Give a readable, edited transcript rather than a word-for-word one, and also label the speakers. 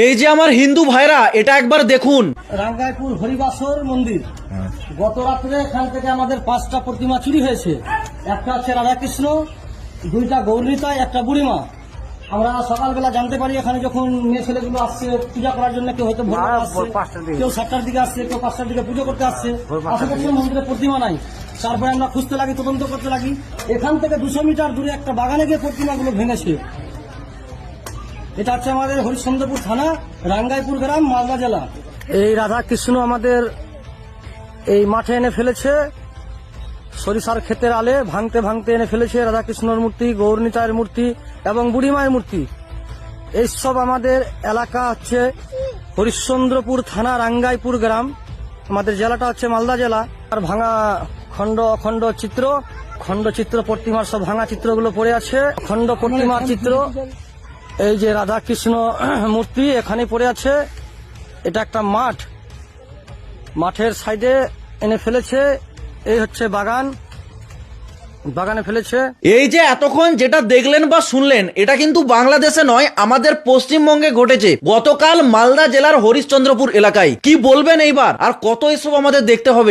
Speaker 1: এই যে আমার হিন্দু ভাইরা, এটা একবার দেখুন।
Speaker 2: রাঙ্গাইপুর হরিবাসর মন্দির। গত রাত্রে এখান থেকে আমাদের 5টা প্রতিমা চুরি হয়েছে। একটা হচ্ছে রাধাকৃষ্ণ, 2টা গৌরীতায়, একটা বুড়িমা। আমরা সকালবেলা জানতে পারি এখানে যখন মেয়ে ছেলেগুলো আসছে পূজা করার জন্য, কেউ হয়তো ভোরবেলা আসছে, কেউ 7টার দিকে আসছে, কেউ 5টার দিকে পুজো করতে আসছে। আশেপাশে মন্দিরে প্রতিমা নাই। তারপরে আমরা খুঁজতে লাগি, তদন্ত করতে লাগি। এখান থেকে 200 মিটার দূরে একটা বাগানে গিয়ে প্রতিমাগুলো ভেঙেছে। এটা হচ্ছে আমাদের হরিশ্চন্দ্রপুর থানা, রাঙ্গাইপুর গ্রাম, মালদা জেলা। এই রাধা কৃষ্ণ আমাদের এই মাঠে এনে ফেলেছে, সরিষার ক্ষেতের আলে ভাঙতে ভাঙতে এনে ফেলেছে রাধা কৃষ্ণর মূর্তি, গৌরনীতায়ের মূর্তি এবং বুড়িমায়ের মূর্তি। এইসব আমাদের এলাকা হচ্ছে হরিশ্চন্দ্রপুর থানা, রাঙ্গাইপুর গ্রাম। আমাদের জেলাটা হচ্ছে মালদা জেলা। আর ভাঙা খণ্ড অখণ্ড চিত্র, খণ্ড চিত্র প্রতিমার সব ভাঙা চিত্রগুলো পড়ে আছে। খণ্ড প্রতিমার চিত্র, এই যে রাধা কৃষ্ণ মূর্তি এখানে পড়ে আছে। এটা একটা মাঠ, মাঠের সাইডে এনে ফেলেছে। এই হচ্ছে বাগান, বাগানে ফেলেছে।
Speaker 1: এই যে এতক্ষণ যেটা দেখলেন বা শুনলেন, এটা কিন্তু বাংলাদেশে নয়, আমাদের পশ্চিমবঙ্গে ঘটেছে গতকাল মালদা জেলার হরিশ্চন্দ্রপুর এলাকায়। কি বলবেন এইবার? আর কত এসব আমাদের দেখতে হবে?